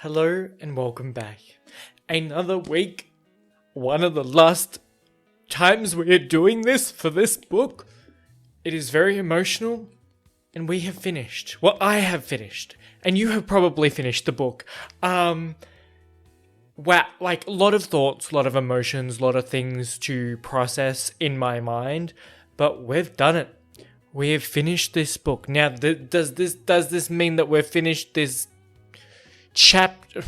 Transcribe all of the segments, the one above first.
Hello and welcome back. Another week, one of the last times we are doing this for this book. It is very emotional and we have finished. Well, I have finished and you have probably finished the book. Wow, like a lot of thoughts, a lot of emotions, a lot of things to process in my mind, but we've done it. We have finished this book. Now, does this mean that we've finished this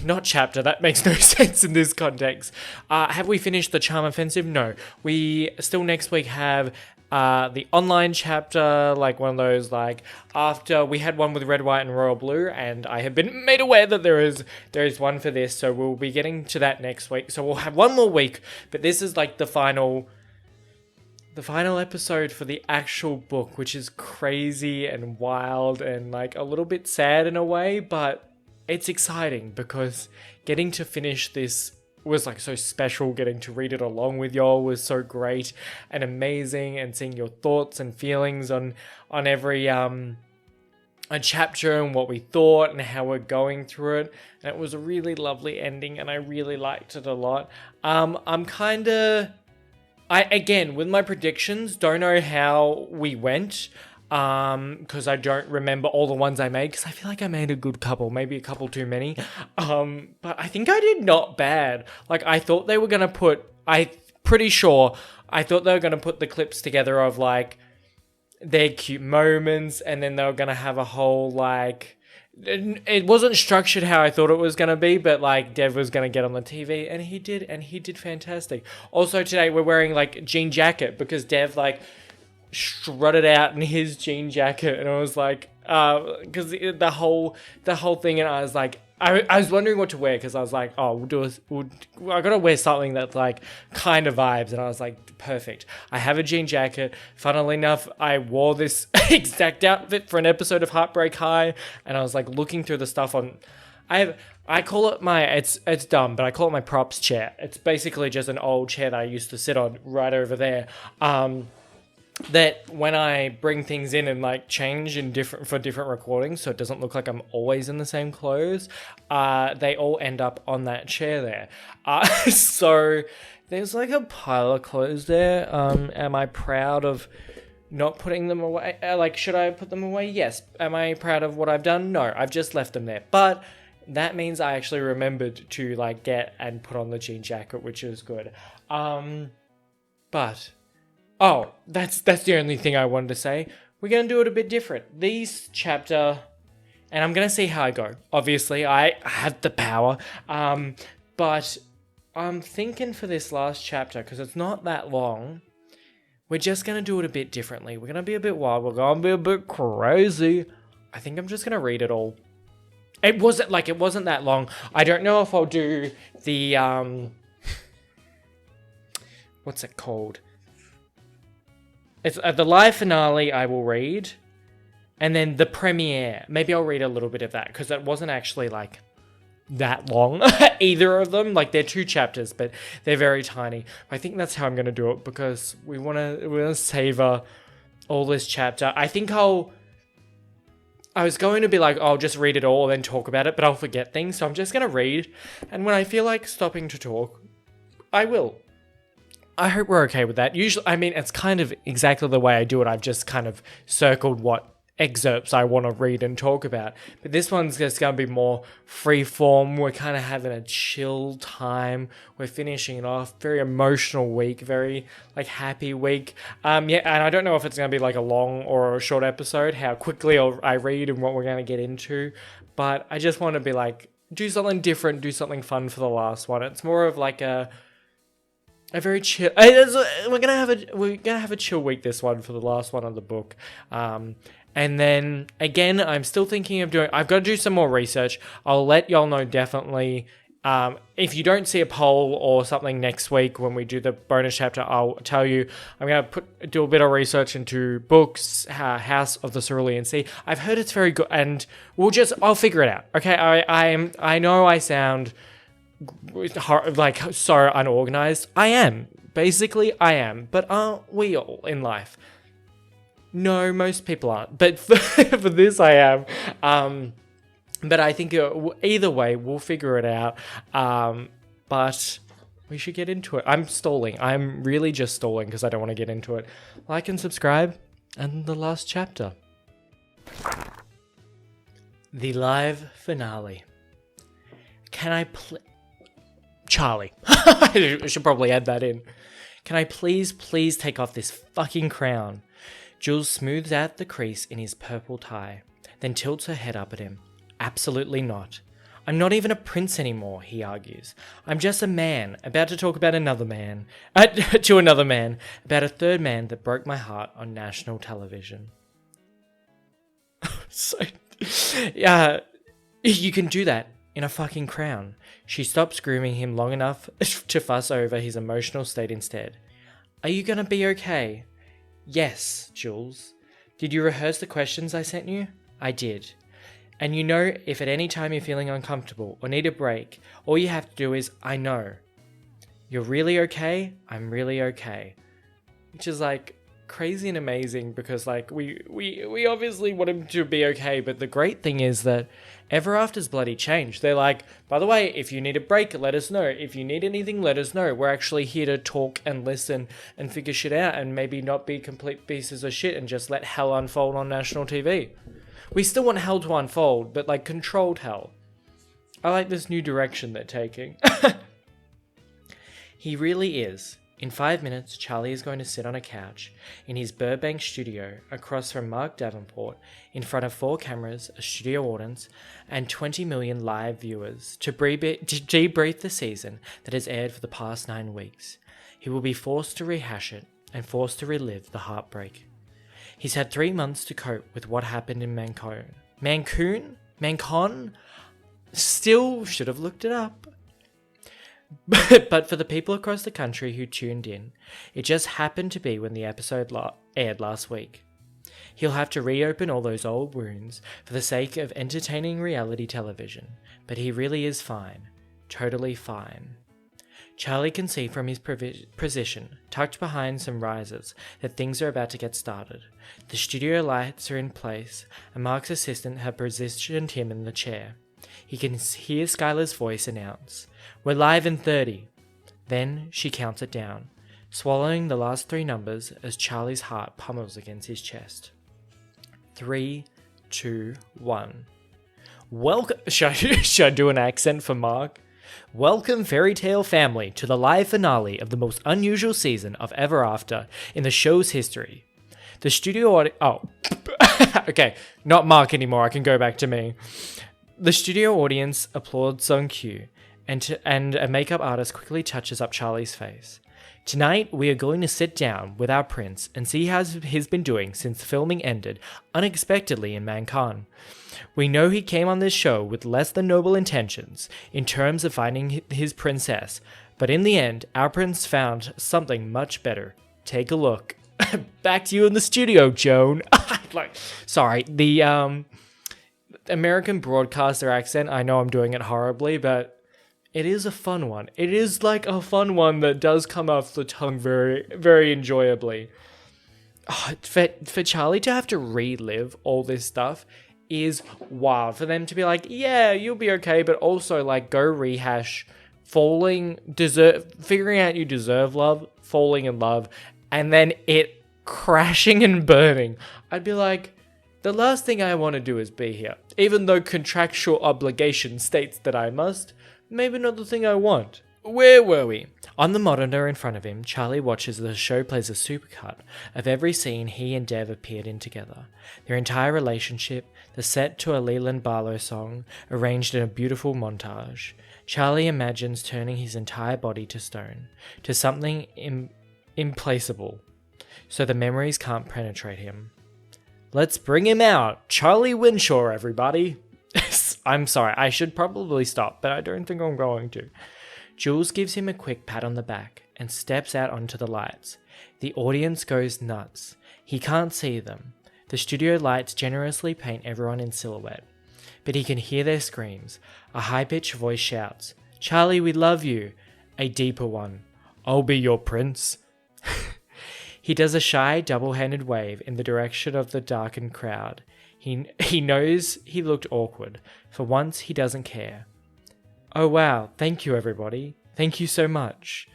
not chapter, that makes no sense in this context. Have we finished the Charm Offensive? No. We still next week have the online chapter, like one of those, like, after we had one with Red, White, and Royal Blue, and I have been made aware that there is one for this, so we'll be getting to that next week. So we'll have one more week, but this is like the final episode for the actual book, which is crazy and wild and like a little bit sad in a way, but it's exciting because getting to finish this was like so special. Getting to read it along with y'all was so great and amazing, and seeing your thoughts and feelings on every a chapter and what we thought and how we're going through it. And it was a really lovely ending and I really liked it a lot. Again, with my predictions, don't know how we went. Because I don't remember all the ones I made, because I feel like I made a good couple, maybe a couple too many. But I think I did not bad. Like, I thought they were gonna put, I thought they were gonna put the clips together of like their cute moments, and then they were gonna have a whole like, it wasn't structured how I thought it was going to be, but like Dev was going to get on the TV, and he did fantastic. Also today we're wearing like jean jacket because Dev like strutted out in his jean jacket, and I was like, because the whole thing, and I was like, I was wondering what to wear, because I was like, oh, I gotta wear something that's like kind of vibes, and I was like, perfect. I have a jean jacket. Funnily enough, I wore this exact outfit for an episode of Heartbreak High, and I was like looking through the stuff on. I call it it's dumb, but I call it my props chair. It's basically just an old chair that I used to sit on right over there. That when I bring things in and like change for different recordings, so it doesn't look like I'm always in the same clothes, they all end up on that chair there. So there's like a pile of clothes there. Am I proud of not putting them away? Like, should I put them away? Yes. Am I proud of what I've done? No, I've just left them there. But that means I actually remembered to like get and put on the jean jacket, which is good. But oh, that's the only thing I wanted to say. We're going to do it a bit different. These chapter, and I'm going to see how I go. Obviously, I have the power. But I'm thinking for this last chapter, because it's not that long, we're just going to do it a bit differently. We're going to be a bit wild. We're going to be a bit crazy. I think I'm just going to read it all. It wasn't that long. I don't know if I'll do the, what's it called? It's the live finale I will read, and then the premiere. Maybe I'll read a little bit of that, because it wasn't actually like that long, either of them. Like, they're 2 chapters, but they're very tiny. I think that's how I'm going to do it, because we want to savor all this chapter. I think I was going to be like, I'll just read it all and then talk about it, but I'll forget things. So I'm just going to read, and when I feel like stopping to talk, I will. I hope we're okay with that. Usually, I mean, it's kind of exactly the way I do it. I've just kind of circled what excerpts I want to read and talk about. But this one's just going to be more free form. We're kind of having a chill time. We're finishing it off. Very emotional week. Very, like, happy week. Yeah, and I don't know if it's going to be, like, a long or a short episode, how quickly I read and what we're going to get into. But I just want to be, like, do something different, do something fun for the last one. It's more of, like, a very chill. We're gonna have a chill week this one for the last one of the book, and then again, I'm still thinking of doing. I've got to do some more research. I'll let y'all know definitely. If you don't see a poll or something next week when we do the bonus chapter, I'll tell you. I'm gonna do a bit of research into books, House of the Cerulean Sea. I've heard it's very good, and I'll figure it out. Okay, I know I sound like so unorganized. I am. Basically, I am. But aren't we all in life? No, most people aren't. But for this, I am. But I think either way, we'll figure it out. But we should get into it. I'm stalling. I'm really just stalling because I don't want to get into it. Like and subscribe. And the last chapter. The live finale. Can I Charlie. I should probably add that in. Can I please take off this fucking crown? Jules smooths out the crease in his purple tie, then tilts her head up at him. Absolutely not. I'm not even a prince anymore, he argues. I'm just a man, about to talk about another man, to another man, about a third man that broke my heart on national television. So, yeah, you can do that in a fucking crown. She stops grooming him long enough to fuss over his emotional state instead. Are you gonna be okay? Yes, Jules. Did you rehearse the questions I sent you? I did. And you know, if at any time you're feeling uncomfortable or need a break, all you have to do is, I know. You're really okay? I'm really okay. Which is like crazy and amazing because like we obviously want him to be okay, but the great thing is that Ever After's bloody changed. They're like, by the way, if you need a break, let us know. If you need anything, let us know. We're actually here to talk and listen and figure shit out and maybe not be complete pieces of shit and just let hell unfold on national TV. We still want hell to unfold, but like controlled hell. I like this new direction they're taking. He really is. In 5 minutes, Charlie is going to sit on a couch in his Burbank studio across from Mark Davenport in front of 4 cameras, a studio audience, and 20 million live viewers to debrief the season that has aired for the past 9 weeks. He will be forced to rehash it and forced to relive the heartbreak. He's had 3 months to cope with what happened in Mancon? Still should have looked it up. But for the people across the country who tuned in, it just happened to be when the episode aired last week. He'll have to reopen all those old wounds for the sake of entertaining reality television, but he really is fine. Totally fine. Charlie can see from his position, tucked behind some risers, that things are about to get started. The studio lights are in place, and Mark's assistant have positioned him in the chair. He can hear Skylar's voice announce, "We're live in 30. Then she counts it down, swallowing the last 3 numbers as Charlie's heart pummels against his chest. 3, 2, 1. Welcome. Should I do an accent for Mark? Welcome, Fairy Tale family, to the live finale of the most unusual season of Ever After in the show's history. The studio okay, not Mark anymore. I can go back to me. The studio audience applauds on cue, and a makeup artist quickly touches up Charlie's face. Tonight, we are going to sit down with our prince and see how he's been doing since filming ended unexpectedly in Mancon. We know he came on this show with less than noble intentions in terms of finding his princess, but in the end, our prince found something much better. Take a look. Back to you in the studio, Joan. Sorry, the American broadcaster accent, I know I'm doing it horribly, but it is a fun one. It is like a fun one that does come off the tongue very, very enjoyably. For Charlie to have to relive all this stuff is wild. For them to be like, yeah, you'll be okay, but also like go rehash figuring out you deserve love, falling in love, and then it crashing and burning. I'd be like, the last thing I want to do is be here. Even though contractual obligation states that I must, maybe not the thing I want. Where were we? On the monitor in front of him, Charlie watches as the show plays a supercut of every scene he and Dev appeared in together. Their entire relationship, the set to a Leland Barlow song, arranged in a beautiful montage. Charlie imagines turning his entire body to stone, to something implaceable, so the memories can't penetrate him. Let's bring him out. Charlie Winshaw, everybody. I'm sorry, I should probably stop, but I don't think I'm going to. Jules gives him a quick pat on the back and steps out onto the lights. The audience goes nuts. He can't see them. The studio lights generously paint everyone in silhouette, but he can hear their screams. A high-pitched voice shouts, "Charlie, we love you." A deeper one, "I'll be your prince." He does a shy, double-handed wave in the direction of the darkened crowd. He knows he looked awkward. For once, he doesn't care. Oh wow, thank you everybody. Thank you so much.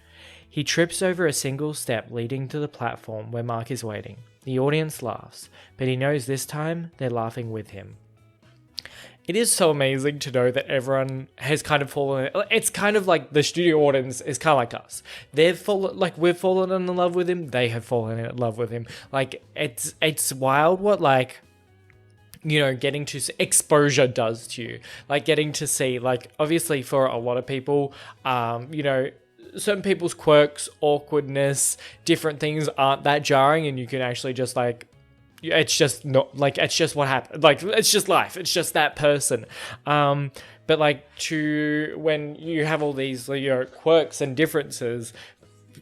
He trips over a single step leading to the platform where Mark is waiting. The audience laughs, but he knows this time they're laughing with him. It is so amazing to know that everyone has kind of fallen. It's kind of like the studio audience is kind of like us. We've fallen in love with him. They have fallen in love with him. Like it's wild what like, you know, getting to see exposure does to you. Like getting to see, like, obviously for a lot of people, you know, certain people's quirks, awkwardness, different things aren't that jarring, and you can actually just like, it's just not like, it's just what happened. Like, it's just life. It's just that person. But like when you have all these, you know, quirks and differences,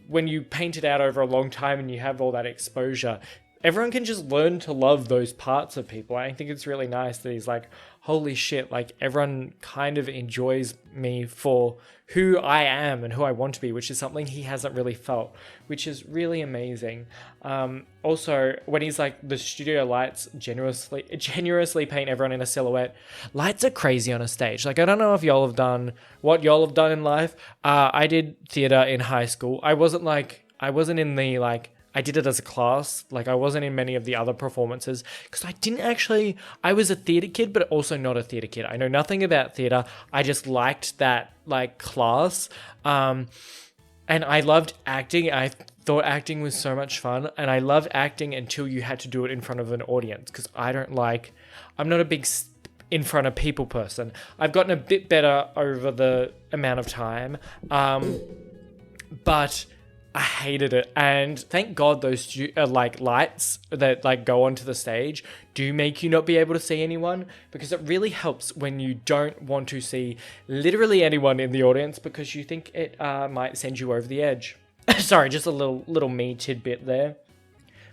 when you paint it out over a long time and you have all that exposure, everyone can just learn to love those parts of people. I think it's really nice that he's like, holy shit, like everyone kind of enjoys me for who I am and who I want to be, which is something he hasn't really felt, which is really amazing. Also, when he's like, the studio lights generously paint everyone in a silhouette. Lights are crazy on a stage. Like, I don't know if y'all have done what y'all have done in life. I did theater in high school. I wasn't in the like, I did it as a class. Like, I wasn't in many of the other performances because I was a theater kid, but also not a theater kid. I know nothing about theater. I just liked that like class. And I loved acting. I thought acting was so much fun, and I loved acting until you had to do it in front of an audience, because I'm not a big in front of people person. I've gotten a bit better over the amount of time. But I hated it, and thank God those like lights that like go onto the stage do make you not be able to see anyone, because it really helps when you don't want to see literally anyone in the audience because you think it might send you over the edge. Sorry, just a little me tidbit there.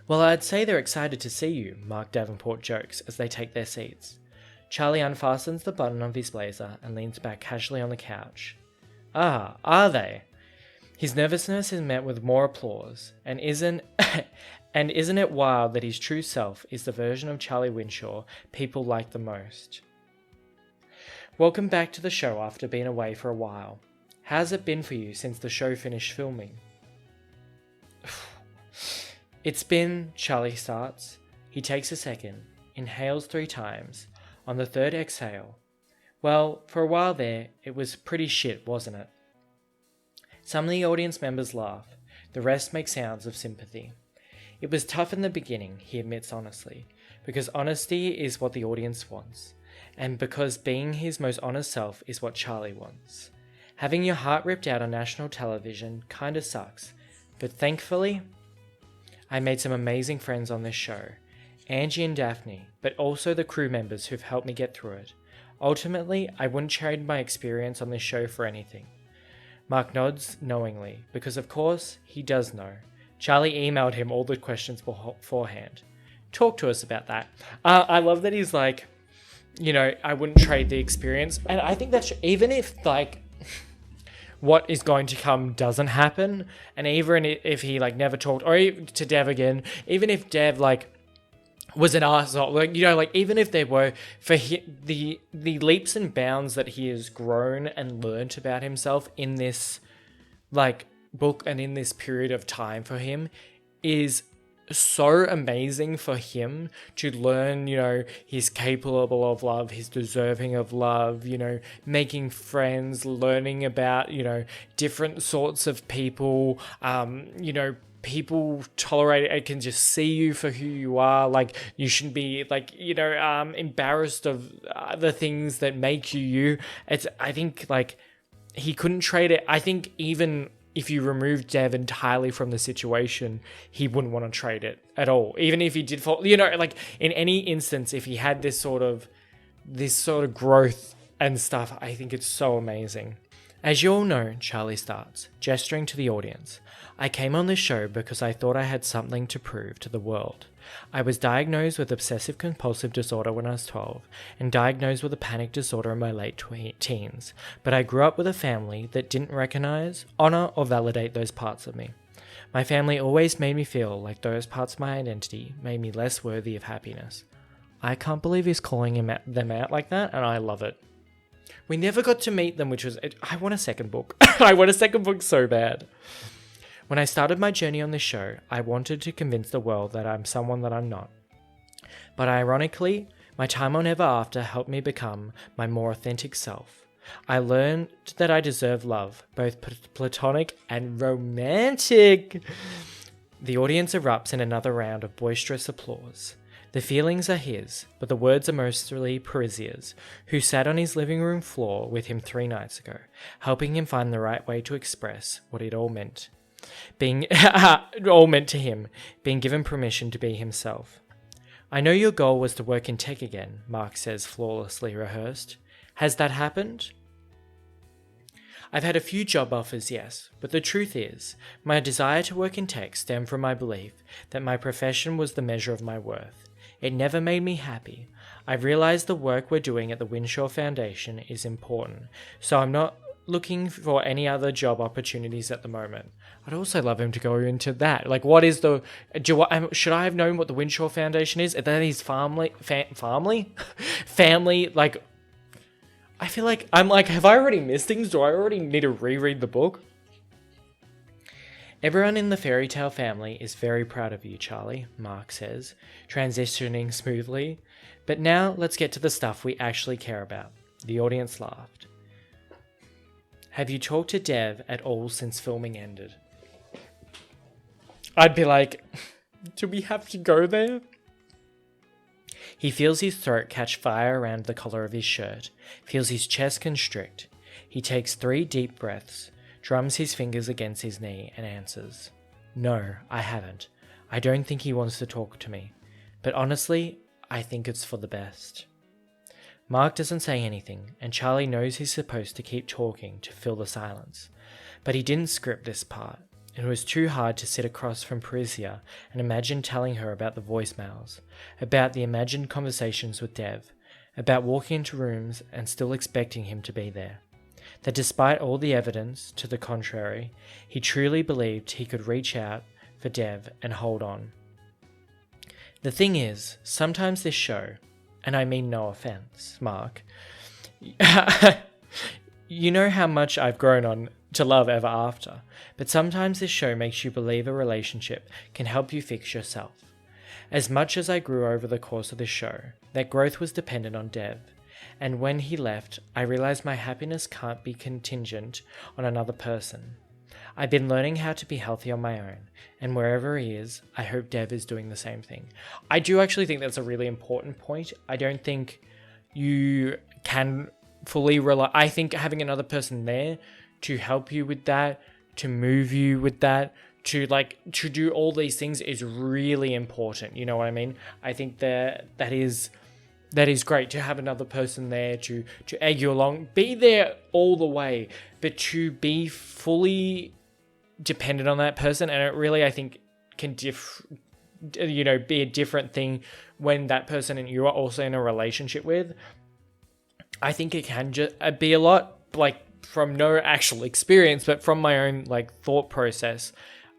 Well, I'd say they're excited to see you, Mark Davenport jokes as they take their seats. Charlie unfastens the button of his blazer and leans back casually on the couch. Ah, are they? His nervousness is met with more applause, and isn't it wild that his true self is the version of Charlie Winshaw people like the most? Welcome back to the show after being away for a while. How's it been for you since the show finished filming? It's been, Charlie starts. He takes a second, inhales 3 times. On the third exhale. Well, for a while there, it was pretty shit, wasn't it? Some of the audience members laugh. The rest make sounds of sympathy. It was tough in the beginning, he admits honestly, because honesty is what the audience wants, and because being his most honest self is what Charlie wants. Having your heart ripped out on national television kinda sucks, but thankfully, I made some amazing friends on this show. Angie and Daphne, but also the crew members who've helped me get through it. Ultimately, I wouldn't trade my experience on this show for anything. Mark nods knowingly, because of course, he does know. Charlie emailed him all the questions beforehand. Talk to us about that. I love that he's like, you know, I wouldn't trade the experience. And I think that's, even if like what is going to come doesn't happen, and even if he like never talked, or to Dev again, even if Dev like was an arsehole, like, you know, like even if there were, for the leaps and bounds that he has grown and learnt about himself in this like book and in this period of time for him is so amazing for him to learn, you know, he's capable of love, he's deserving of love, you know, making friends, learning about, you know, different sorts of people, you know, people tolerate it and can just see you for who you are. Like, you shouldn't be like, you know, embarrassed of the things that make you you. I think like he couldn't trade it. I think even if you remove Dev entirely from the situation, he wouldn't want to trade it at all. Even if he did fall, you know, like in any instance, if he had this sort of growth and stuff, I think it's so amazing. As you all know, Charlie starts, gesturing to the audience. I came on this show because I thought I had something to prove to the world. I was diagnosed with obsessive compulsive disorder when I was 12, and diagnosed with a panic disorder in my late teens, but I grew up with a family that didn't recognize, honor, or validate those parts of me. My family always made me feel like those parts of my identity made me less worthy of happiness. I can't believe he's calling them out like that, and I love it. We never got to meet them, which was... I want a second book. I want a second book so bad. When I started my journey on this show, I wanted to convince the world that I'm someone that I'm not. But ironically, my time on Ever After helped me become my more authentic self. I learned that I deserve love, both platonic and romantic. The audience erupts in another round of boisterous applause. The feelings are his, but the words are mostly Parisia's, who sat on his living room floor with him 3 nights ago, helping him find the right way to express what it all meant. All meant to him, being given permission to be himself. I know your goal was to work in tech again, Mark says, flawlessly rehearsed. Has that happened? I've had a few job offers, yes, but the truth is, my desire to work in tech stemmed from my belief that my profession was the measure of my worth. It never made me happy. I've realized the work we're doing at the Winshaw Foundation is important, so I'm not looking for any other job opportunities at the moment. I'd also love him to go into that. Like, what is the... should I have known what the Winshaw Foundation is? That is family... family, like... I feel like... I'm like, have I already missed things? Do I already need to reread the book? Everyone in the fairy tale family is very proud of you, Charlie, Mark says, transitioning smoothly. But now let's get to the stuff we actually care about. The audience laughed. Have you talked to Dev at all since filming ended? I'd be like, do we have to go there? He feels his throat catch fire around the collar of his shirt, feels his chest constrict. He takes 3 deep breaths, drums his fingers against his knee, and answers, No, I haven't. I don't think he wants to talk to me. But honestly, I think it's for the best. Mark doesn't say anything, and Charlie knows he's supposed to keep talking to fill the silence. But he didn't script this part. It was too hard to sit across from Parisia and imagine telling her about the voicemails, about the imagined conversations with Dev, about walking into rooms and still expecting him to be there. That despite all the evidence to the contrary, he truly believed he could reach out for Dev and hold on. The thing is, sometimes this show, and I mean no offense, Mark, you know how much I've grown on to love Ever After, but sometimes this show makes you believe a relationship can help you fix yourself. As much as I grew over the course of this show, that growth was dependent on Dev, and when he left, I realized my happiness can't be contingent on another person. I've been learning how to be healthy on my own, and wherever he is, I hope Dev is doing the same thing. I do actually think that's a really important point. I don't think you can fully rely... I think having another person there to help you with that, to move you with that, to do all these things is really important. You know what I mean? I think that is great to have another person there to egg you along, be there all the way, but to be fully dependent on that person, and it really, I think, can be a different thing when that person and you are also in a relationship with. I think it can just be a lot, like, from no actual experience, but from my own, like, thought process.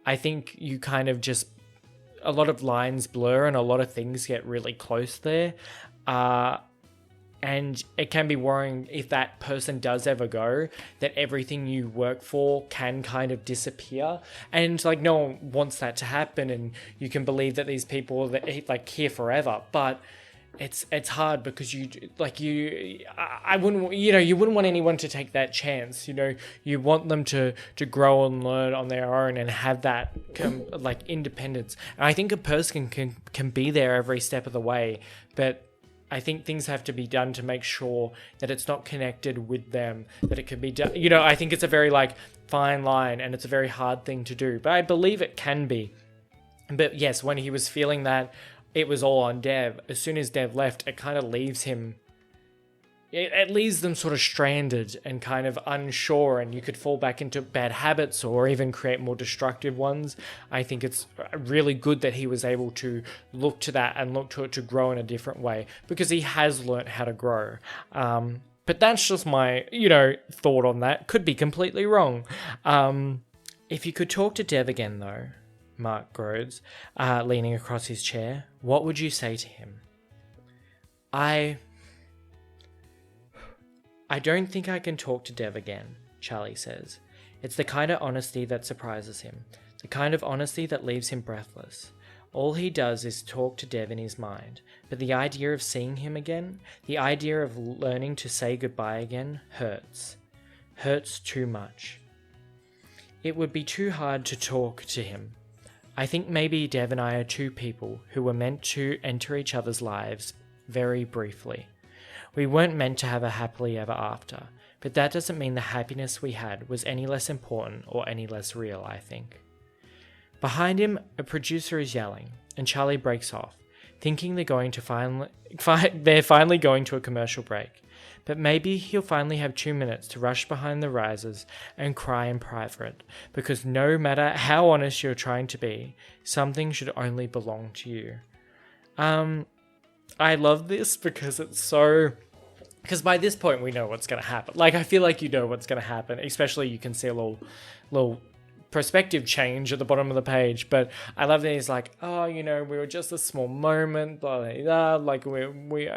I think you kind of just, a lot of lines blur and a lot of things get really close there. And it can be worrying if that person does ever go, that everything you work for can kind of disappear. And like, no one wants that to happen, and you can believe that these people are like here forever, but it's hard because you wouldn't want anyone to take that chance. You want them to grow and learn on their own and have that independence. And I think a person can be there every step of the way, but I think things have to be done to make sure that it's not connected with them, that it can be done. I think it's a very fine line, and it's a very hard thing to do, but I believe it can be. But yes, when he was feeling that it was all on Dev, as soon as Dev left, it kind of leaves him, it leaves them sort of stranded and kind of unsure, and you could fall back into bad habits or even create more destructive ones. I think it's really good that he was able to look to that and look to it to grow in a different way, because he has learnt how to grow. But that's just my, thought on that. Could be completely wrong. If you could talk to Dev again, though, Mark groans, leaning across his chair, what would you say to him? I don't think I can talk to Dev again, Charlie says. It's the kind of honesty that surprises him, the kind of honesty that leaves him breathless. All he does is talk to Dev in his mind, but the idea of seeing him again, the idea of learning to say goodbye again, hurts. Hurts too much. It would be too hard to talk to him. I think maybe Dev and I are two people who were meant to enter each other's lives very briefly. We weren't meant to have a happily ever after, but that doesn't mean the happiness we had was any less important or any less real, I think. Behind him, a producer is yelling, and Charlie breaks off, thinking they're finally going to a commercial break. But maybe he'll finally have 2 minutes to rush behind the risers and cry in private, because no matter how honest you're trying to be, something should only belong to you. I love this because it's so... Because by this point we know what's going to happen. Like, I feel like you know what's going to happen, especially you can see a little perspective change at the bottom of the page. But I love that he's like, oh, we were just a small moment, blah, blah, blah. Like, we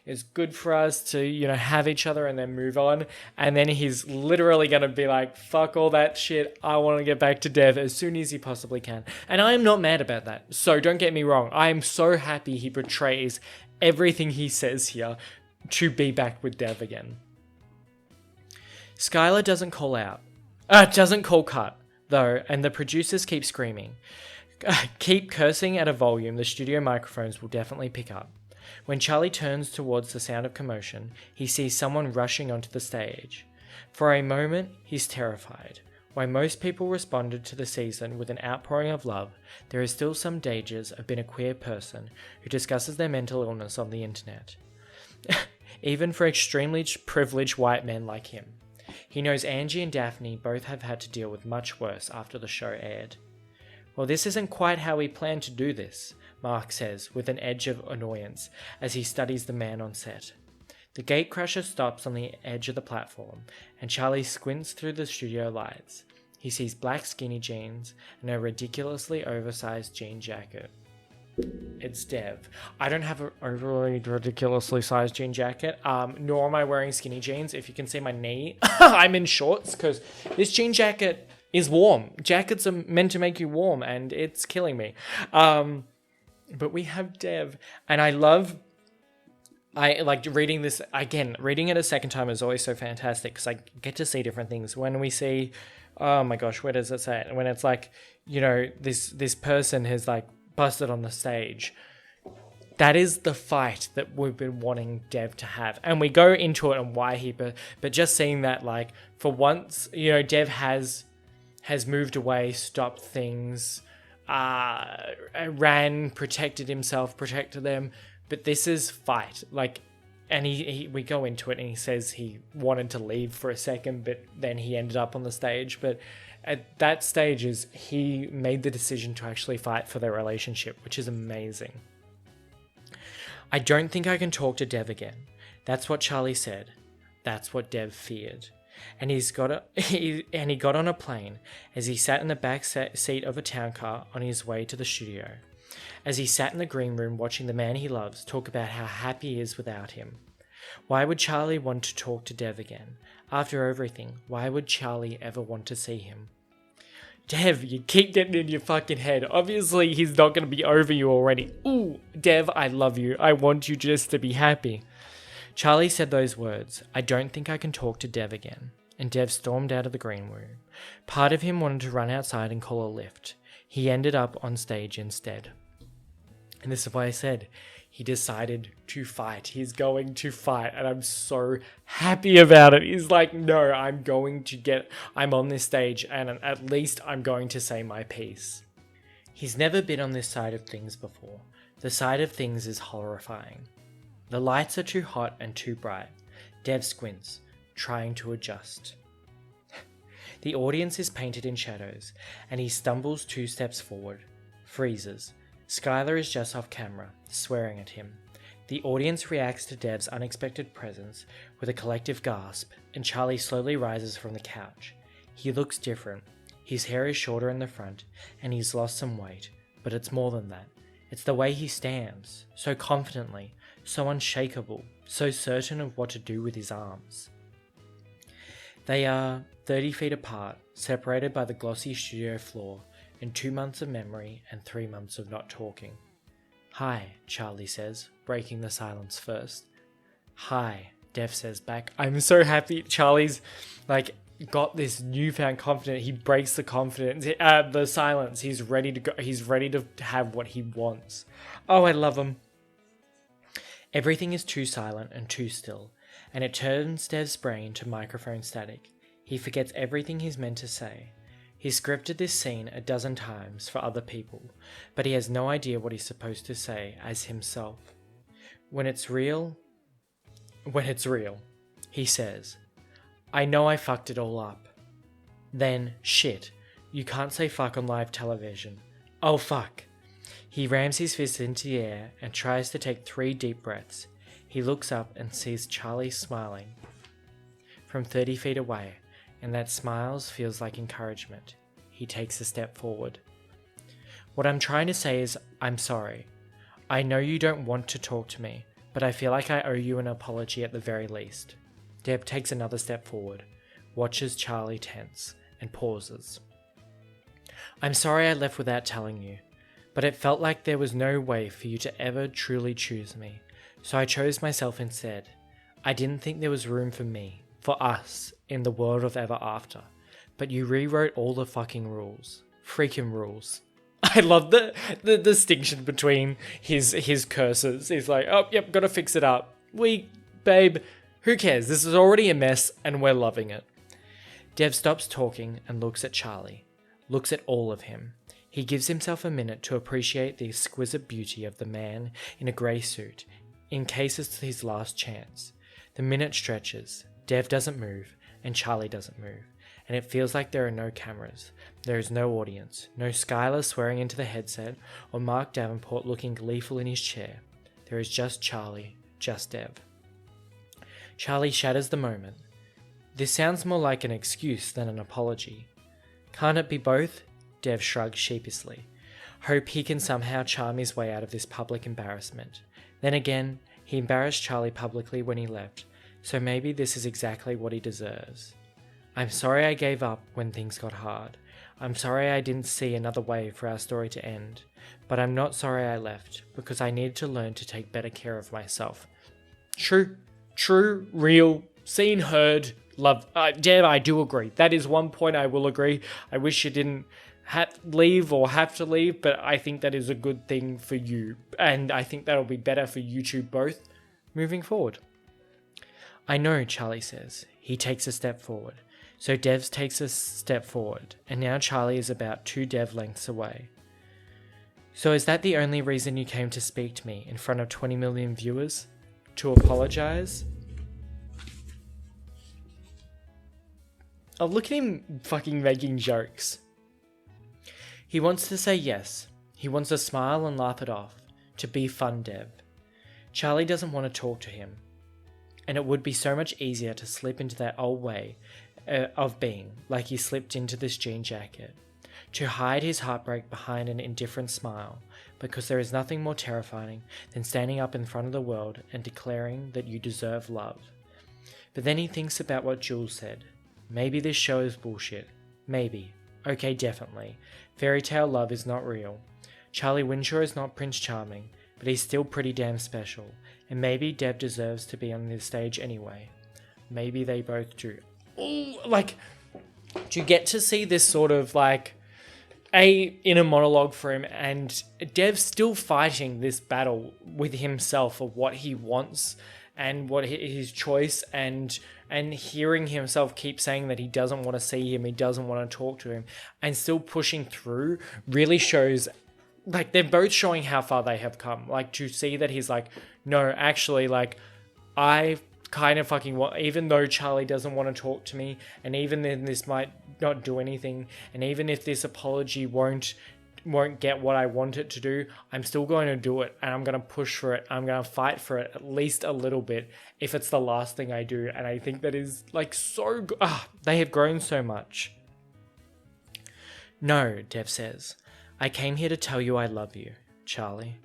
it's good for us to, have each other and then move on. And then he's literally going to be like, fuck all that shit. I want to get back to Dev as soon as he possibly can. And I am not mad about that. So don't get me wrong. I am so happy he portrays everything he says here to be back with Dev again. Skylar doesn't call cut, though, and the producers keep screaming. Keep cursing at a volume the studio microphones will definitely pick up. When Charlie turns towards the sound of commotion, he sees someone rushing onto the stage. For a moment, he's terrified. While most people responded to the season with an outpouring of love, there is still some dangers of being a queer person who discusses their mental illness on the internet. Even for extremely privileged white men like him. He knows Angie and Daphne both have had to deal with much worse after the show aired. Well, this isn't quite how we planned to do this, Mark says with an edge of annoyance as he studies the man on set. The gatecrasher stops on the edge of the platform, and Charlie squints through the studio lights. He sees black skinny jeans and a ridiculously oversized jean jacket. It's Dev. I don't have an overly ridiculously sized jean jacket, nor am I wearing skinny jeans. If you can see my knee, I'm in shorts because this jean jacket is warm. Jackets are meant to make you warm, and it's killing me. But we have Dev, and I like reading this again. Reading it a second time is always so fantastic because I get to see different things. When we see, oh my gosh, where does it say it? When it's like, this person has like busted on the stage. That is the fight that we've been wanting Dev to have, and we go into it and why he. But just seeing that, like, for once, Dev has moved away, stopped things, ran, protected himself, protected them. But this is fight, like, and we go into it and he says he wanted to leave for a second, but then he ended up on the stage. But at that stage he made the decision to actually fight for their relationship, which is amazing. I don't think I can talk to Dev again. That's what Charlie said. That's what Dev feared. And he got on a plane as he sat in the back seat of a town car on his way to the studio. As he sat in the green room watching the man he loves talk about how happy he is without him. Why would Charlie want to talk to Dev again? After everything, why would Charlie ever want to see him? Dev, you keep getting in your fucking head. Obviously, he's not going to be over you already. Ooh, Dev, I love you. I want you just to be happy. Charlie said those words. I don't think I can talk to Dev again. And Dev stormed out of the green room. Part of him wanted to run outside and call a lift. He ended up on stage instead. And this is why I said he decided to fight. He's going to fight, and I'm so happy about it. He's like, no, I'm on this stage, and at least I'm going to say my piece. He's never been on this side of things before. The side of things is horrifying. The lights are too hot and too bright. Dev squints, trying to adjust. The audience is painted in shadows, and he stumbles 2 steps forward, freezes. Skylar is just off camera, swearing at him. The audience reacts to Dev's unexpected presence with a collective gasp, and Charlie slowly rises from the couch. He looks different. His hair is shorter in the front, and he's lost some weight, but it's more than that. It's the way he stands, so confidently, so unshakable, so certain of what to do with his arms. They are 30 feet apart, separated by the glossy studio floor, and 2 months of memory and 3 months of not talking. "Hi," Charlie says, breaking the silence first. "Hi," Dev says back. I'm so happy Charlie's got this newfound confidence. He breaks the silence. He's ready to go. He's ready to have what he wants. Oh, I love him. Everything is too silent and too still, and it turns Dev's brain to microphone static. He forgets everything he's meant to say. He's scripted this scene a dozen times for other people, but he has no idea what he's supposed to say as himself. When it's real, he says, "I know I fucked it all up." Then, shit, you can't say fuck on live television. Oh fuck. He rams his fist into the air and tries to take 3 deep breaths. He looks up and sees Charlie smiling from 30 feet away, and that smile feels like encouragement. He takes a step forward. "What I'm trying to say is, I'm sorry. I know you don't want to talk to me, but I feel like I owe you an apology at the very least." Deb takes another step forward, watches Charlie tense, and pauses. "I'm sorry I left without telling you, but it felt like there was no way for you to ever truly choose me, so I chose myself instead. I didn't think there was room for me, for us, in the world of ever after, but you rewrote all the fucking rules. Freaking rules." I love the distinction between his curses. He's like, "Oh, yep, gotta fix it up. Babe, who cares? This is already a mess and we're loving it." Dev stops talking and looks at Charlie. Looks at all of him. He gives himself a minute to appreciate the exquisite beauty of the man in a grey suit, in case it's his last chance. The minute stretches. Dev doesn't move, and Charlie doesn't move, and it feels like there are no cameras. There is no audience, no Skylar swearing into the headset, or Mark Davenport looking gleeful in his chair. There is just Charlie, just Dev. Charlie shatters the moment. This sounds more like an excuse than an apology. "Can't it be both?" Dev shrugs sheepishly. Hope he can somehow charm his way out of this public embarrassment. Then again, he embarrassed Charlie publicly when he left, so maybe this is exactly what he deserves. "I'm sorry I gave up when things got hard. I'm sorry I didn't see another way for our story to end. But I'm not sorry I left, because I needed to learn to take better care of myself." True, real, seen, heard, love. Dev, I do agree. That is one point I will agree. I wish you didn't leave or have to leave, but I think that is a good thing for you. And I think that'll be better for you two both moving forward. "I know," Charlie says. He takes a step forward. So Dev takes a step forward, and now Charlie is about 2 Dev lengths away. "So is that the only reason you came to speak to me in front of 20 million viewers? To apologize?" Oh, look at him fucking making jokes. He wants to say yes. He wants to smile and laugh it off. To be fun Dev. Charlie doesn't want to talk to him. And it would be so much easier to slip into that old way of being, like he slipped into this jean jacket. To hide his heartbreak behind an indifferent smile, because there is nothing more terrifying than standing up in front of the world and declaring that you deserve love. But then he thinks about what Jules said. Maybe this show is bullshit. Maybe. Okay, definitely. Fairy tale love is not real. Charlie Winshaw is not Prince Charming, but he's still pretty damn special. And maybe Dev deserves to be on this stage anyway. Maybe they both do. Ooh, to get to see this sort of inner monologue for him, and Dev's still fighting this battle with himself of what he wants and what his choice, and hearing himself keep saying that he doesn't want to see him, he doesn't want to talk to him, and still pushing through really shows, they're both showing how far they have come. To see that he's no, actually, I kind of fucking want, even though Charlie doesn't want to talk to me, and even then this might not do anything, and even if this apology won't get what I want it to do, I'm still going to do it, and I'm going to push for it. I'm going to fight for it at least a little bit if it's the last thing I do. And I think that is so good. They have grown so much. "No," Dev says. "I came here to tell you I love you, Charlie.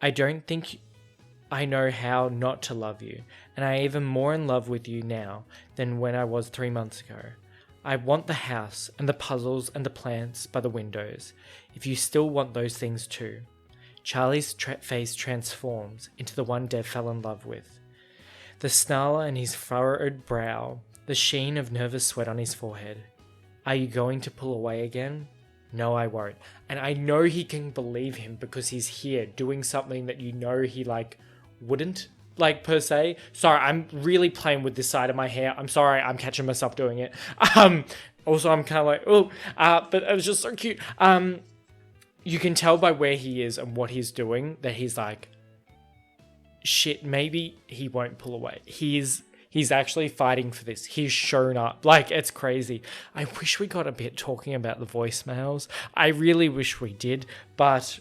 I don't think I know how not to love you, and I am even more in love with you now than when I was 3 months ago. I want the house and the puzzles and the plants by the windows, if you still want those things too. Charlie's face transforms into the one Dev fell in love with. The snarl in his furrowed brow, the sheen of nervous sweat on his forehead. Are you going to pull away again? No, I won't. And I know he can believe him because he's here doing something that you know he wouldn't per se. Sorry, I'm really playing with this side of my hair. I'm sorry, I'm catching myself doing it. Also, I'm kind of but it was just so cute. You can tell by where he is and what he's doing that he's like, shit, maybe he won't pull away. He's actually fighting for this. He's shown up. It's crazy. I wish we got a bit talking about the voicemails. I really wish we did, but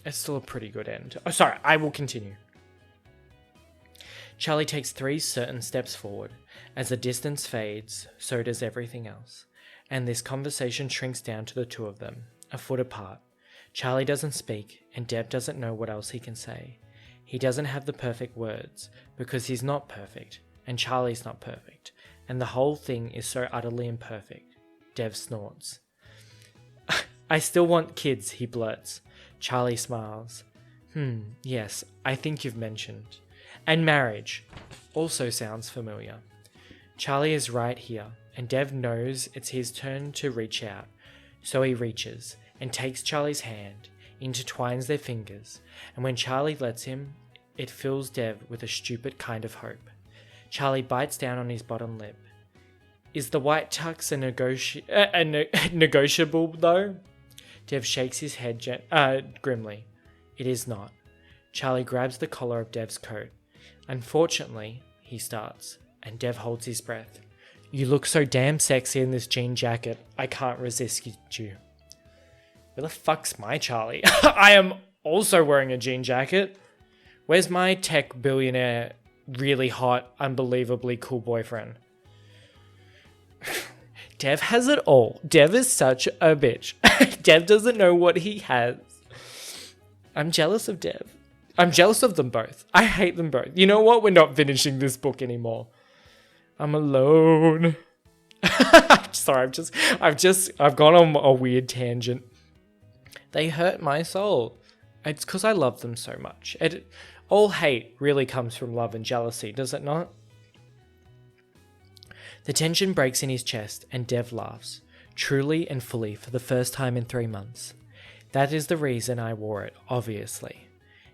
it's still a pretty good end. Oh, sorry, I will continue. Charlie takes 3 certain steps forward. As the distance fades, so does everything else. And this conversation shrinks down to the 2 of them, a foot apart. Charlie doesn't speak, and Dev doesn't know what else he can say. He doesn't have the perfect words, because he's not perfect, and Charlie's not perfect, and the whole thing is so utterly imperfect. Dev snorts. I still want kids, he blurts. Charlie smiles. Yes, I think you've mentioned. And marriage also sounds familiar. Charlie is right here, and Dev knows it's his turn to reach out. So he reaches and takes Charlie's hand, intertwines their fingers, and when Charlie lets him, it fills Dev with a stupid kind of hope. Charlie bites down on his bottom lip. Is the white tux negotiable though? Dev shakes his head grimly. It is not. Charlie grabs the collar of Dev's coat. Unfortunately, he starts, and Dev holds his breath. You look so damn sexy in this jean jacket, I can't resist you. Where the fuck's my Charlie? I am also wearing a jean jacket. Where's my tech billionaire, really hot, unbelievably cool boyfriend? Dev has it all. Dev is such a bitch. Dev doesn't know what he has. I'm jealous of Dev. I'm jealous of them both. I hate them both. You know what? We're not finishing this book anymore. I'm alone. Sorry, I've gone on a weird tangent. They hurt my soul. It's because I love them so much. All hate really comes from love and jealousy, does it not? The tension breaks in his chest and Dev laughs, truly and fully for the first time in 3 months. That is the reason I wore it, obviously.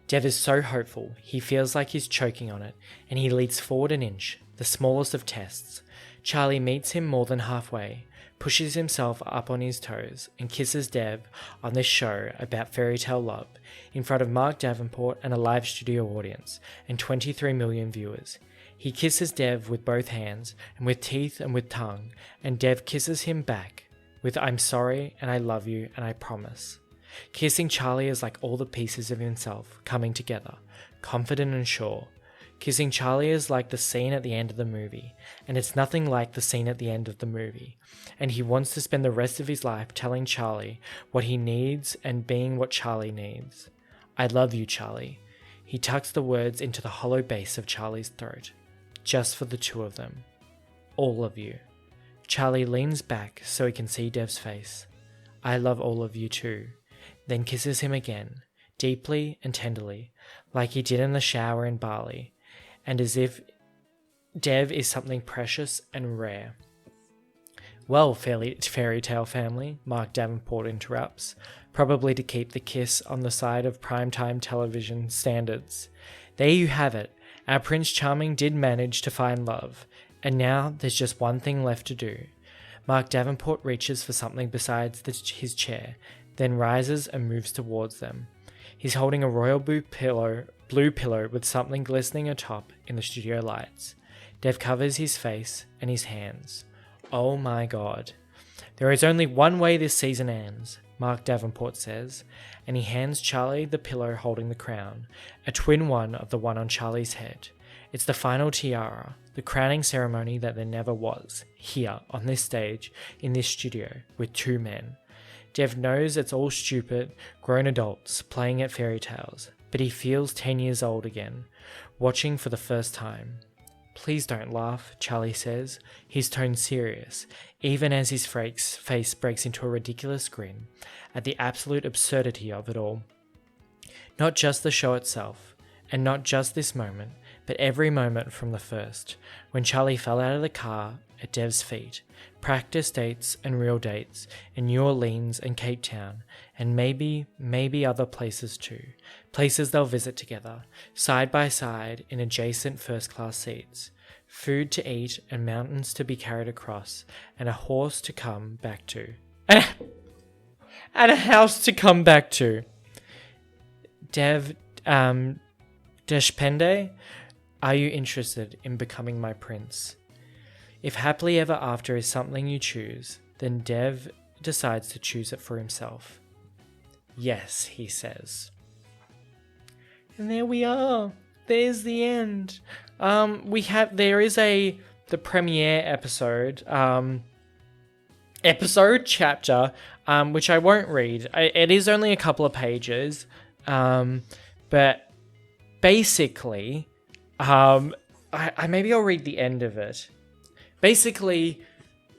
Dev is so hopeful, he feels like he's choking on it, and he leads forward an inch, the smallest of tests. Charlie meets him more than halfway, pushes himself up on his toes, and kisses Dev on this show about fairy tale love, in front of Mark Davenport and a live studio audience, and 23 million viewers. He kisses Dev with both hands, and with teeth and with tongue, and Dev kisses him back, with I'm sorry, and I love you, and I promise. Kissing Charlie is like all the pieces of himself coming together, confident and sure. Kissing Charlie is like the scene at the end of the movie, and it's nothing like the scene at the end of the movie. And he wants to spend the rest of his life telling Charlie what he needs and being what Charlie needs. I love you, Charlie. He tucks the words into the hollow base of Charlie's throat, just for the 2 of them. All of you. Charlie leans back so he can see Dev's face. I love all of you too. Then kisses him again, deeply and tenderly, like he did in the shower in Bali, and as if Dev is something precious and rare. Well, fairy tale family, Mark Davenport interrupts, probably to keep the kiss on the side of primetime television standards. There you have it. Our Prince Charming did manage to find love, and now there's just one thing left to do. Mark Davenport reaches for something besides his chair, then rises and moves towards them. He's holding a royal blue pillow with something glistening atop in the studio lights. Dev covers his face and his hands. Oh my god. There is only one way this season ends, Mark Davenport says, and he hands Charlie the pillow holding the crown, a twin one of the one on Charlie's head. It's the final tiara, the crowning ceremony that there never was, here, on this stage, in this studio, with 2 men. Dev knows it's all stupid, grown adults playing at fairy tales, but he feels 10 years old again, watching for the first time. Please don't laugh, Charlie says, his tone serious, even as his face breaks into a ridiculous grin at the absolute absurdity of it all. Not just the show itself, and not just this moment, but every moment from the first, when Charlie fell out of the car at Dev's feet, practice dates and real dates in New Orleans and Cape Town, and maybe other places too, places they'll visit together, side by side in adjacent first-class seats, food to eat and mountains to be carried across, and a horse to come back to. And a house to come back to. Dev, Deshpande, are you interested in becoming my prince? If happily ever after is something you choose, then Dev decides to choose it for himself. Yes, he says. And there we are. There's the end. There is the premiere episode, chapter, which I won't read. It is only a couple of pages, but basically, maybe I'll read the end of it. Basically,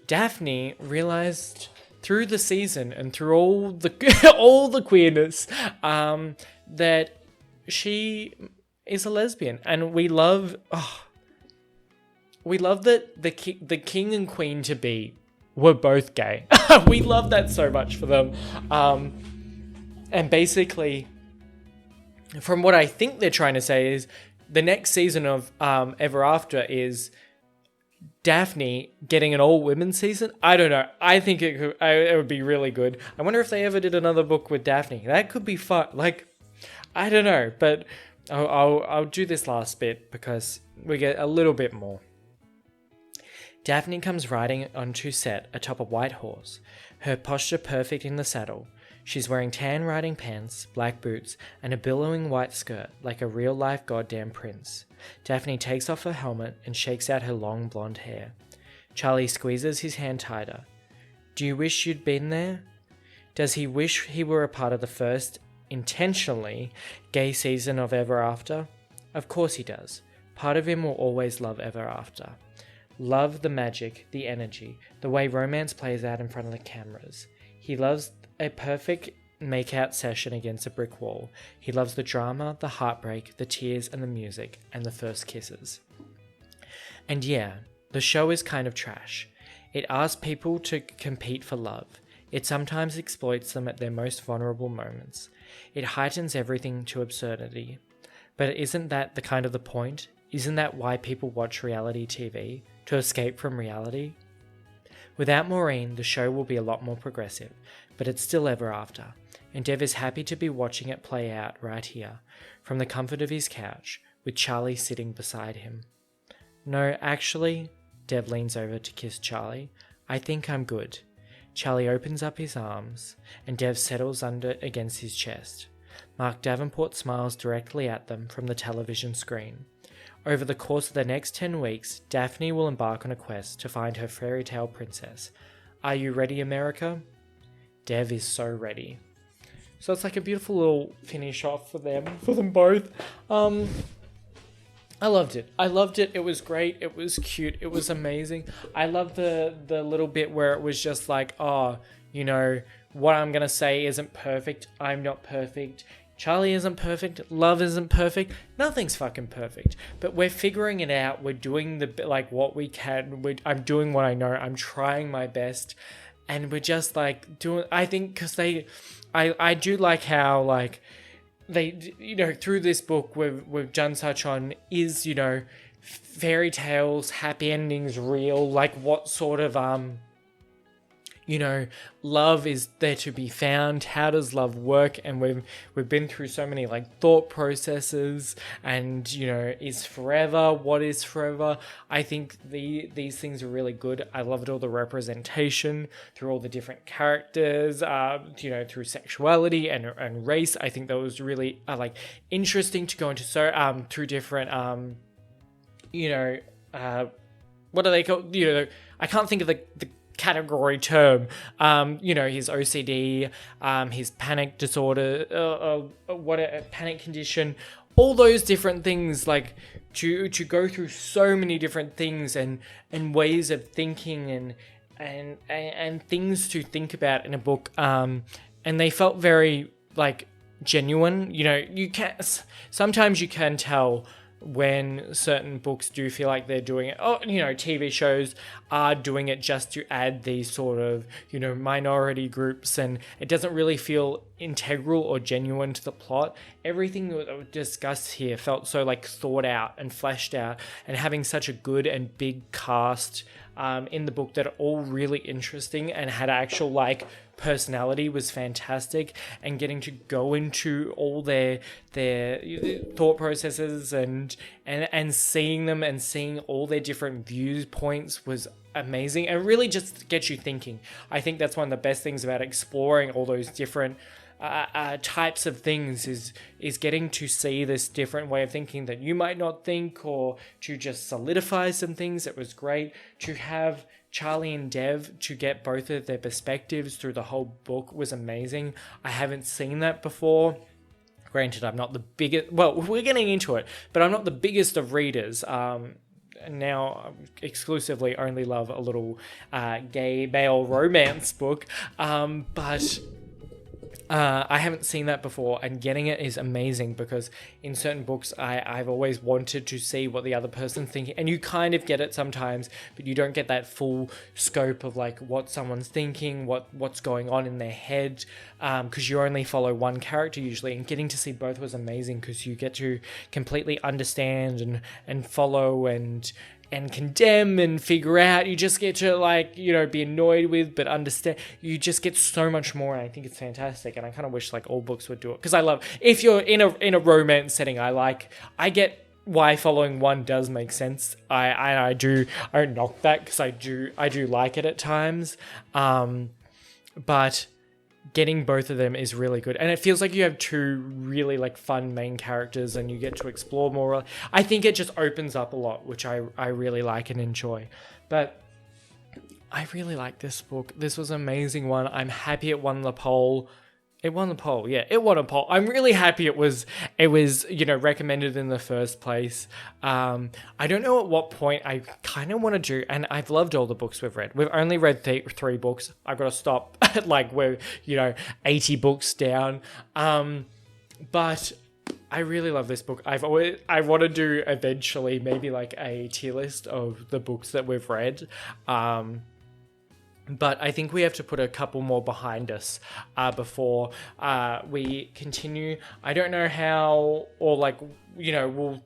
Daphne realized through the season and through all the all the queerness, that she is a lesbian, and we love that the king and queen to be were both gay. We love that so much for them, and basically, from what I think they're trying to say is the next season of Ever After is Daphne getting an all-women season. I don't know. I think it would be really good. I wonder if they ever did another book with Daphne. That could be fun. Like, I don't know, but I'll do this last bit because we get a little bit more. Daphne comes riding onto set atop a white horse, her posture perfect in the saddle. She's wearing tan riding pants, black boots, and a billowing white skirt like a real-life goddamn prince. Daphne takes off her helmet and shakes out her long blonde hair. Charlie squeezes his hand tighter. Do you wish you'd been there? Does he wish he were a part of the first, intentionally, gay season of Ever After? Of course he does. Part of him will always love Ever After. Love the magic, the energy, the way romance plays out in front of the cameras. He loves a perfect make-out session against a brick wall. He loves the drama, the heartbreak, the tears and the music, and the first kisses. And yeah, the show is kind of trash. It asks people to compete for love. It sometimes exploits them at their most vulnerable moments. It heightens everything to absurdity. But isn't that the kind of the point? Isn't that why people watch reality TV? To escape from reality? Without Maureen, the show will be a lot more progressive, but it's still Ever After, and Dev is happy to be watching it play out right here, from the comfort of his couch, with Charlie sitting beside him. No, actually, Dev leans over to kiss Charlie. I think I'm good. Charlie opens up his arms, and Dev settles under against his chest. Mark Davenport smiles directly at them from the television screen. Over the course of the next 10 weeks, Daphne will embark on a quest to find her fairy tale princess. Are you ready, America? Dev is so ready. So it's like a beautiful little finish off for them both. I loved it. It was great. It was cute. It was amazing. I love the little bit where it was just like, what I'm going to say isn't perfect. I'm not perfect. Charlie isn't perfect. Love isn't perfect. Nothing's fucking perfect. But we're figuring it out. We're doing what we can. I'm doing what I know. I'm trying my best. And we're just doing, I think, because I do like how they, through this book we've done such on is, fairy tales, happy endings real? What sort of, love is there to be found? How does love work? And we've been through so many thought processes and, is forever? What is forever? I think these things are really good. I loved all the representation through all the different characters, through sexuality and race. I think that was really interesting to go into through different, what are they called? I can't think of the category term. His OCD, his panic disorder, panic condition, all those different things, like to go through so many different things and ways of thinking and things to think about in a book. And they felt very like genuine. Sometimes you can tell when certain books do feel like they're doing it. TV shows are doing it just to add these sort of, minority groups, and it doesn't really feel integral or genuine to the plot. Everything that was discussed here felt so like thought out and fleshed out, and having such a good and big cast in the book that are all really interesting and had actual like personality was fantastic, and getting to go into all their thought processes and seeing them and seeing all their different viewpoints was amazing, and really just gets you thinking. I think that's one of the best things about exploring all those different types of things is getting to see this different way of thinking that you might not think, or to just solidify some things. It was great to have Charlie and Dev to get both of their perspectives through the whole book was amazing. I haven't seen that before. Granted, I'm not the biggest, well, we're getting into it, but I'm not the biggest of readers. Now exclusively only love a little gay male romance book, but I haven't seen that before, and getting it is amazing, because in certain books I've always wanted to see what the other person's thinking, and you kind of get it sometimes, but you don't get that full scope of like what someone's thinking, what's going on in their head, because you only follow one character usually, and getting to see both was amazing, because you get to completely understand and follow and condemn and figure out. You just get to be annoyed with, but understand. You just get so much more, and I think it's fantastic. And I kind of wish like all books would do it, because I love, if you're in a romance setting, I get why following one does make sense. I don't knock that, because I do like it at times, but getting both of them is really good, and it feels like you have two really like fun main characters, and you get to explore more. I think it just opens up a lot, which I really like and enjoy. But I really like this book. This was an amazing one. I'm happy it won the poll. It won the poll, yeah. It won a poll. I'm really happy it was recommended in the first place. I don't know at what point I kind of want to do, and I've loved all the books we've read. We've only read three books. I've got to stop at we're 80 books down. But I really love this book. I want to do eventually maybe like a tier list of the books that we've read. But I think we have to put a couple more behind us before we continue. I don't know how, or we'll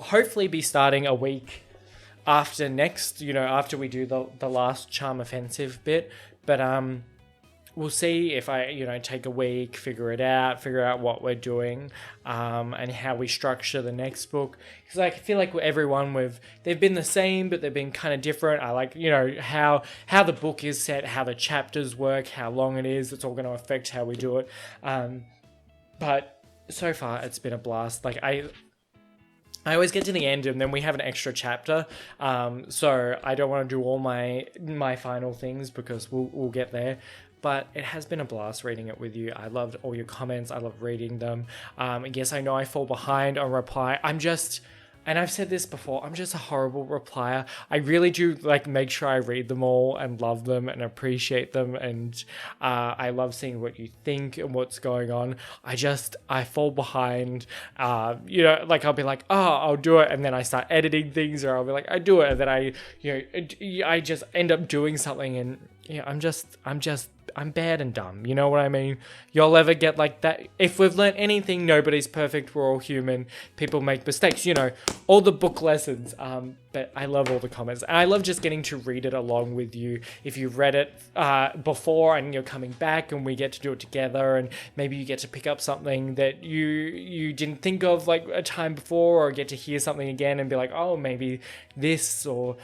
hopefully be starting a week after next. After we do the last Charm Offensive bit, but we'll see if I take a week, figure out what we're doing, and how we structure the next book. Because I feel like they've been the same, but they've been kind of different. I like, how the book is set, how the chapters work, how long it is. It's all going to affect how we do it. But so far, it's been a blast. I always get to the end and then we have an extra chapter. So I don't want to do all my final things, because we'll get there. But it has been a blast reading it with you. I loved all your comments. I love reading them. Yes, I know I fall behind on reply. And I've said this before, I'm just a horrible replier. I really do make sure I read them all and love them and appreciate them. And I love seeing what you think and what's going on. I fall behind. I'll be like, oh, I'll do it. And then I start editing things, or I'll be like, I do it. And then I just end up doing something, and I'm bad and dumb. You know what I mean? You'll ever get like that. If we've learned anything, nobody's perfect. We're all human. People make mistakes. All the book lessons. But I love all the comments. And I love just getting to read it along with you. If you've read it before and you're coming back and we get to do it together, and maybe you get to pick up something that you didn't think of like a time before, or get to hear something again and be like, oh, maybe this, or,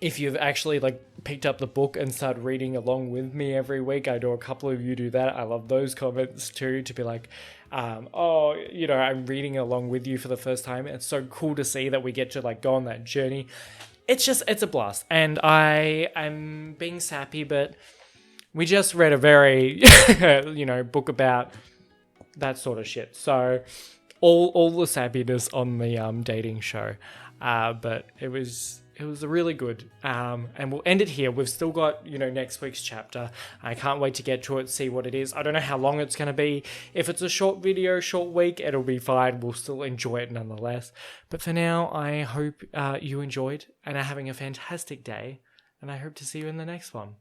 if you've actually picked up the book and started reading along with me every week. I know a couple of you do that. I love those comments too, to be like, I'm reading along with you for the first time. It's so cool to see that we get to go on that journey. it's a blast. And I am being sappy, but we just read a very, book about that sort of shit. So all the sappiness on the dating show. But it was really good. And we'll end it here. We've still got, next week's chapter. I can't wait to get to it, see what it is. I don't know how long it's going to be. If it's a short video, short week, it'll be fine. We'll still enjoy it nonetheless. But for now, I hope you enjoyed and are having a fantastic day. And I hope to see you in the next one.